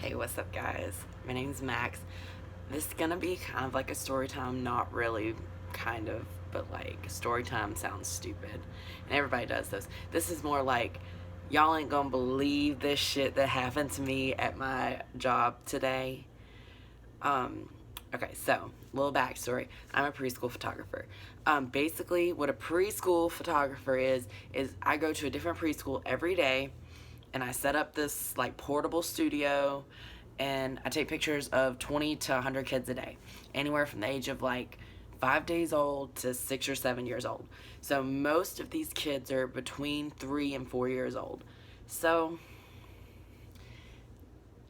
Hey, what's up, guys? My name's Max. This is gonna be kind of like a story time, not really, kind of, but like story time sounds stupid, and everybody does those. This is more like y'all ain't gonna believe this shit that happened to me at my job today. Okay, so little backstory. I'm a preschool photographer. Basically, what a preschool photographer is I go to a different preschool every day, and I set up this like portable studio, and I take pictures of 20 to 100 kids a day, anywhere from the age of like 5 days old to 6 or 7 years old. So most of these kids are between 3 and 4 years old. So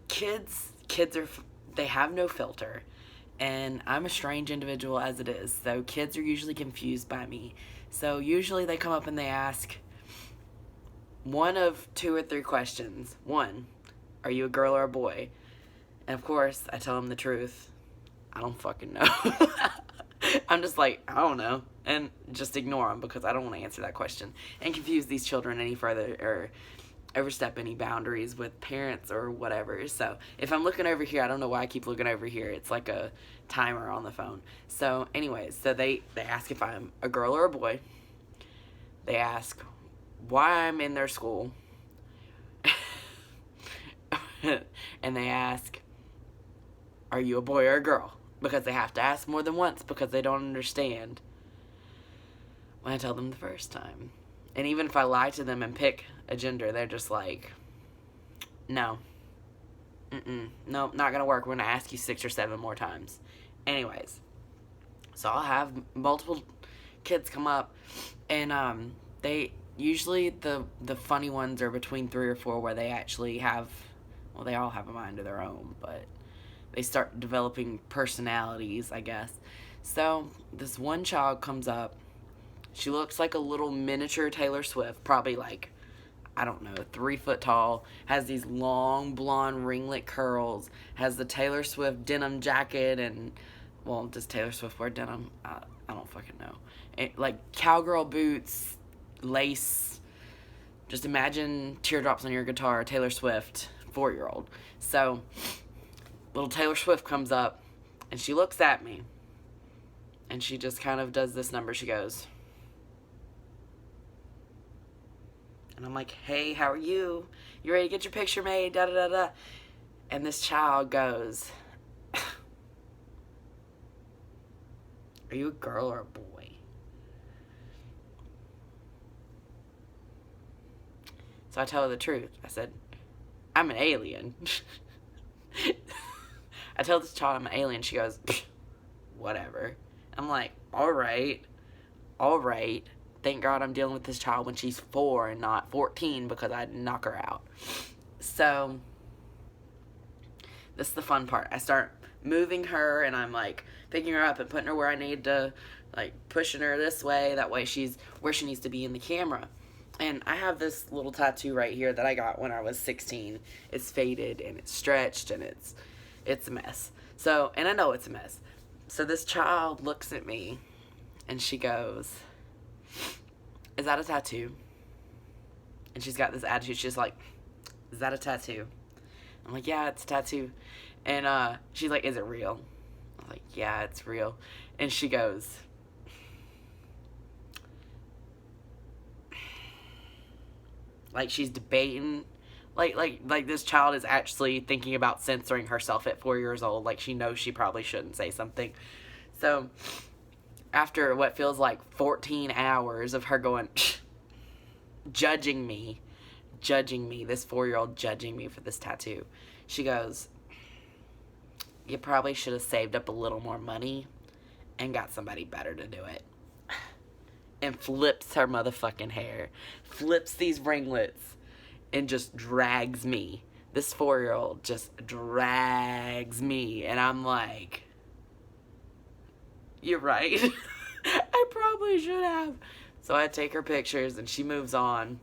kids are, they have no filter, and I'm a strange individual as it is, so kids are usually confused by me. So usually they come up and they ask one of 2 or 3 questions. One, are you a girl or a boy? And of course, I tell them the truth. I don't fucking know. I'm just like, I don't know. And just ignore them because I don't want to answer that question and confuse these children any further or overstep any boundaries with parents or whatever. So if I'm looking over here, I don't know why I keep looking over here. It's like a timer on the phone. So anyways, so they ask if I'm a girl or a boy. They ask why I'm in their school. And they ask, are you a boy or a girl? Because they have to ask more than once because they don't understand when I tell them the first time. And even if I lie to them and pick a gender, they're just like, no. Nope, not gonna work. We're gonna ask you 6 or 7 more times. Anyways, so I'll have multiple kids come up, and they usually the funny ones are between 3 or 4 where they actually have, well, they all have a mind of their own, but they start developing personalities, I guess. So this one child comes up. She looks like a little miniature Taylor Swift, probably like, I don't know, 3 foot tall, has these long blonde ringlet curls, has the Taylor Swift denim jacket, and, well, does Taylor Swift wear denim? I don't fucking know. Like cowgirl boots, lace, just imagine teardrops on your guitar, Taylor Swift, 4-year-old. So little Taylor Swift comes up, and she looks at me, and she just kind of does this number. She goes, and I'm like, hey, how are you? You ready to get your picture made? Da da da da. And this child goes, are you a girl or a boy? So I tell her the truth. I said, I'm an alien. I tell this child I'm an alien. She goes, whatever. I'm like, all right. Thank God I'm dealing with this child when she's 4 and not 14 because I'd knock her out. So this is the fun part. I start moving her, and I'm like picking her up and putting her where I need to, like pushing her this way. That way she's where she needs to be in the camera. And I have this little tattoo right here that I got when I was 16. It's faded and it's stretched and it's a mess. So, and I know it's a mess. So this child looks at me and she goes, is that a tattoo? And she's got this attitude. She's like, is that a tattoo? I'm like, yeah, it's a tattoo. And she's like, is it real? I'm like, yeah, it's real. And she goes, like she's debating, like this child is actually thinking about censoring herself at 4 years old. Like she knows she probably shouldn't say something. So after what feels like 14 hours of her going, judging me, this 4-year-old judging me for this tattoo, she goes, you probably should have saved up a little more money and got somebody better to do it. And flips her motherfucking hair, flips these ringlets, and just drags me. This 4-year-old just drags me, and I'm like, you're right. I probably should have. So I take her pictures, and she moves on.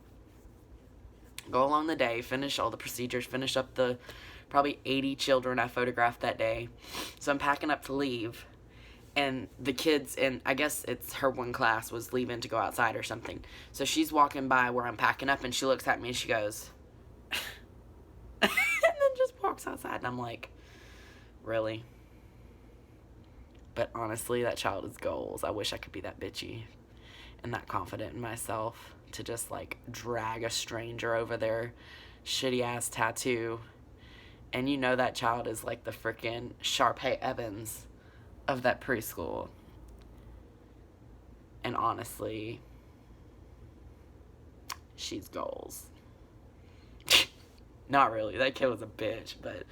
Go along the day, finish all the procedures, finish up the probably 80 children I photographed that day. So I'm packing up to leave. And the kids, and I guess it's her one class, was leaving to go outside or something. So she's walking by where I'm packing up, and she looks at me and she goes, and then just walks bikes outside. And I'm like, really? But honestly, that child is goals. I wish I could be that bitchy and that confident in myself to just like drag a stranger over their shitty ass tattoo. And you know that child is like the freaking Sharpay Evans of that preschool. And honestly, she's goals. Not really. That kid was a bitch, but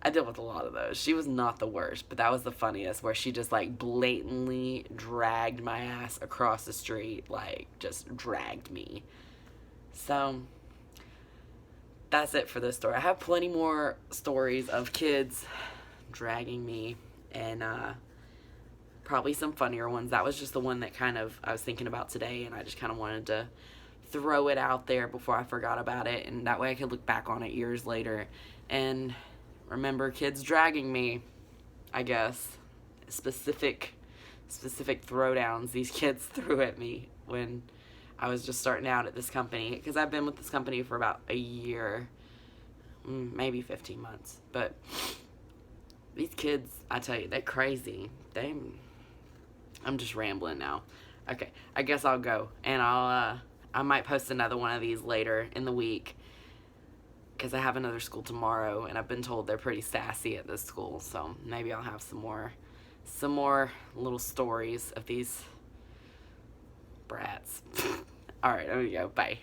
I dealt with a lot of those. She was not the worst, but that was the funniest, where she just like blatantly dragged my ass across the street, like just dragged me. So that's it for this story. I have plenty more stories of kids dragging me, and probably some funnier ones. That was just the one that kind of I was thinking about today, and I just kind of wanted to throw it out there before I forgot about it, and that way I could look back on it years later and remember kids dragging me, I guess. Specific throwdowns these kids threw at me when I was just starting out at this company, because I've been with this company for about a year, maybe 15 months, but these kids, I tell you, they're crazy. I'm just rambling now. Okay, I guess I'll go, and I might post another one of these later in the week, because I have another school tomorrow, and I've been told they're pretty sassy at this school, so maybe I'll have some more little stories of these brats. Alright, there we go. Bye.